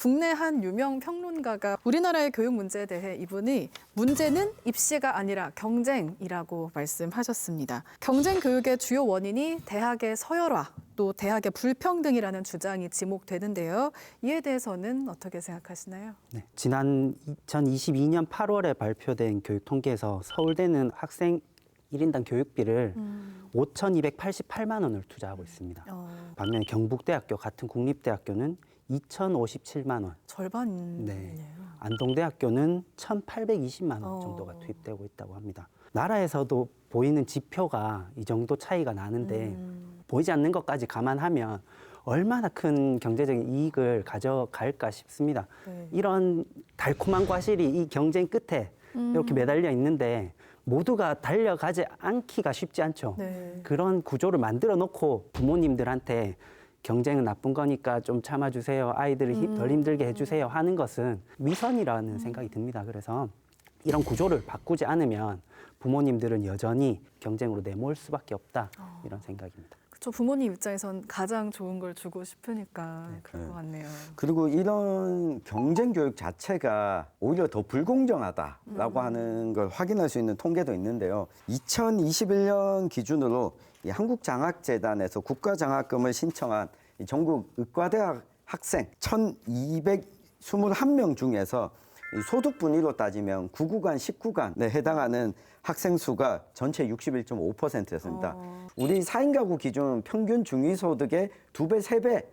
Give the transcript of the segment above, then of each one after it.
국내 한 유명 평론가가 우리나라의 교육 문제에 대해 이분이 문제는 입시가 아니라 경쟁이라고 말씀하셨습니다. 경쟁 교육의 주요 원인이 대학의 서열화, 또 대학의 불평등이라는 주장이 지목되는데요. 이에 대해서는 어떻게 생각하시나요? 네, 지난 2022년 8월에 발표된 교육 통계에서 서울대는 학생 1인당 교육비를 5,288만 원을 투자하고 있습니다. 반면에 경북대학교 같은 국립대학교는 2,057만 원. 절반이네요. 네. 안동대학교는 1,820만 원 정도가 투입되고 있다고 합니다. 나라에서도 보이는 지표가 이 정도 차이가 나는데 보이지 않는 것까지 감안하면 얼마나 큰 경제적인 이익을 가져갈까 싶습니다. 네. 이런 달콤한 과실이 이 경쟁 끝에 이렇게 매달려 있는데 모두가 달려가지 않기가 쉽지 않죠. 네. 그런 구조를 만들어 놓고 부모님들한테 경쟁은 나쁜 거니까 좀 참아주세요. 아이들을 덜 힘들게 해주세요 하는 것은 위선이라는 생각이 듭니다. 그래서 이런 구조를 바꾸지 않으면 부모님들은 여전히 경쟁으로 내몰 수밖에 없다. 이런 생각입니다. 그렇죠. 부모님 입장에선 가장 좋은 걸 주고 싶으니까 그럴 것 같네요. 그리고 이런 경쟁 교육 자체가 오히려 더 불공정하다라고 하는 걸 확인할 수 있는 통계도 있는데요. 2021년 기준으로 이 한국장학재단에서 국가장학금을 신청한 이 전국 의과대학 학생 1,221명 중에서 이 소득 분위로 따지면 9구간, 10구간에 해당하는 학생 수가 전체 61.5%였습니다. 우리 4인 가구 기준 평균 중위소득의 2배, 3배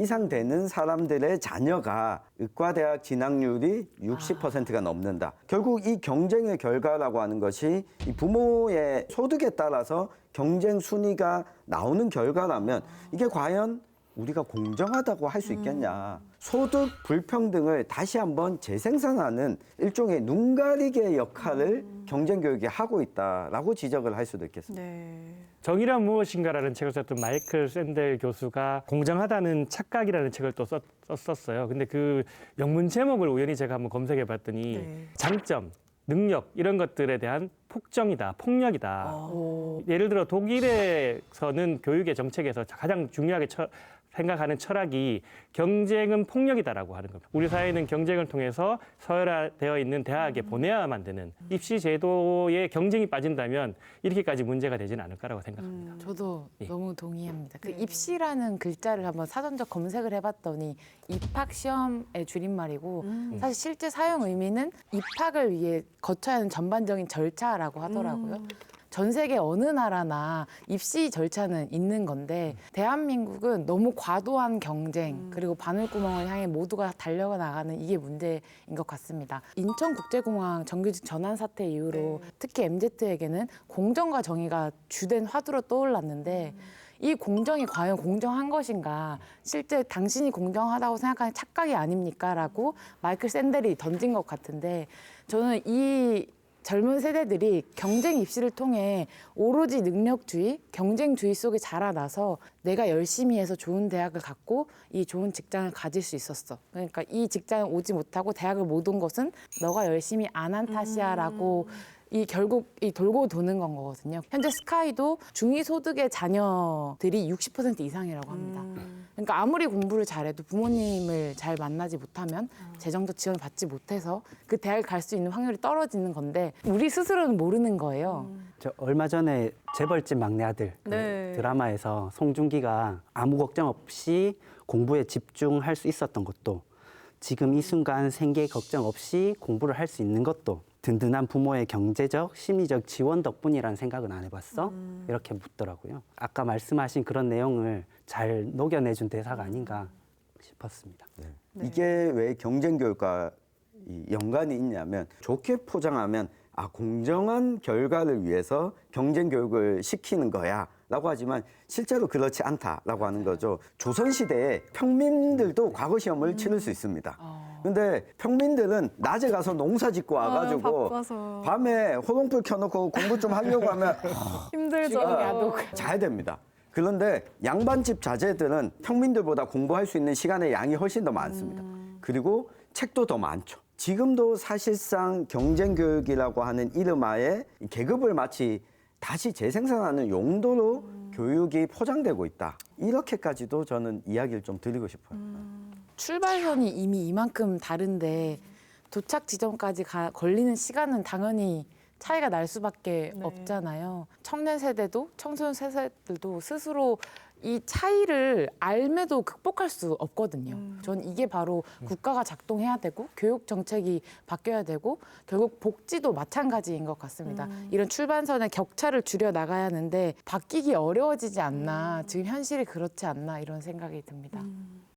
이상 되는 사람들의 자녀가 의과대학 진학률이 60%가 넘는다. 결국 이 경쟁의 결과라고 하는 것이 이 부모의 소득에 따라서 경쟁 순위가 나오는 결과라면 이게 과연 우리가 공정하다고 할 수 있겠냐. 소득 불평등을 다시 한번 재생산하는 일종의 눈가리개 역할을 경쟁교육이 하고 있다라고 지적을 할 수도 있겠습니다. 네. 정의란 무엇인가라는 책을 썼던 마이클 샌델 교수가 공정하다는 착각이라는 책을 또 썼었어요. 근데 그 영문 제목을 우연히 제가 한번 검색해 봤더니 네. 장점, 능력 이런 것들에 대한 폭정이다, 폭력이다. 예를 들어 독일에서는 교육의 정책에서 가장 중요하게 생각하는 철학이 경쟁은 폭력이다라고 하는 겁니다. 우리 사회는 경쟁을 통해서 서열화되어 있는 대학에 보내야만 되는 입시 제도에 경쟁이 빠진다면 이렇게까지 문제가 되지는 않을까라고 생각합니다. 저도 예. 너무 동의합니다. 그 네. 입시라는 글자를 한번 사전적 검색을 해봤더니 입학 시험의 줄임말이고 사실 실제 사용 의미는 입학을 위해 거쳐야 하는 전반적인 절차라고 하더라고요. 전 세계 어느 나라나 입시 절차는 있는 건데 대한민국은 너무 과도한 경쟁 그리고 바늘구멍을 향해 모두가 달려가 나가는 이게 문제인 것 같습니다. 인천국제공항 정규직 전환 사태 이후로 특히 MZ에게는 공정과 정의가 주된 화두로 떠올랐는데 이 공정이 과연 공정한 것인가? 실제 당신이 공정하다고 생각하는 착각이 아닙니까? 라고 마이클 샌델이 던진 것 같은데 저는 이 젊은 세대들이 경쟁 입시를 통해 오로지 능력주의, 경쟁주의 속에 자라나서 내가 열심히 해서 좋은 대학을 갔고 이 좋은 직장을 가질 수 있었어. 그러니까 이 직장을 오지 못하고 대학을 못 온 것은 너가 열심히 안 한 탓이야라고 결국 돌고 도는 건 거거든요. 현재 스카이도 중위소득의 자녀들이 60% 이상이라고 합니다. 그러니까 아무리 공부를 잘해도 부모님을 잘 만나지 못하면 재정도 지원을 받지 못해서 그 대학을 갈 수 있는 확률이 떨어지는 건데 우리 스스로는 모르는 거예요. 저 얼마 전에 재벌집 막내 아들 그 네. 드라마에서 송중기가 아무 걱정 없이 공부에 집중할 수 있었던 것도 지금 이 순간 생계 걱정 없이 공부를 할 수 있는 것도 든든한 부모의 경제적, 심리적 지원 덕분이라는 생각은 안 해봤어? 이렇게 묻더라고요. 아까 말씀하신 그런 내용을 잘 녹여내준 대사가 아닌가 싶었습니다. 네. 네. 이게 왜 경쟁교육과 이 연관이 있냐면 좋게 포장하면 공정한 결과를 위해서 경쟁교육을 시키는 거야 라고 하지만 실제로 그렇지 않다라고 하는 거죠. 조선시대에 평민들도 과거 시험을 치를 수 있습니다. 근데 평민들은 낮에 가서 농사 짓고 와가지고 바빠서. 밤에 호롱불 켜놓고 공부 좀 하려고 하면 힘들죠. 자야 됩니다. 그런데 양반집 자제들은 평민들보다 공부할 수 있는 시간의 양이 훨씬 더 많습니다. 그리고 책도 더 많죠. 지금도 사실상 경쟁교육이라고 하는 이름하에 계급을 마치 다시 재생산하는 용도로 교육이 포장되고 있다. 이렇게까지도 저는 이야기를 좀 드리고 싶어요. 출발선이 이미 이만큼 다른데 도착 지점까지 걸리는 시간은 당연히 차이가 날 수밖에 네. 없잖아요. 청년 세대도 청소년 세대들도 스스로 이 차이를 알매도 극복할 수 없거든요. 전 이게 바로 국가가 작동해야 되고 교육 정책이 바뀌어야 되고 결국 복지도 마찬가지인 것 같습니다. 이런 출발선의 격차를 줄여 나가야 하는데 바뀌기 어려워지지 않나, 지금 현실이 그렇지 않나 이런 생각이 듭니다.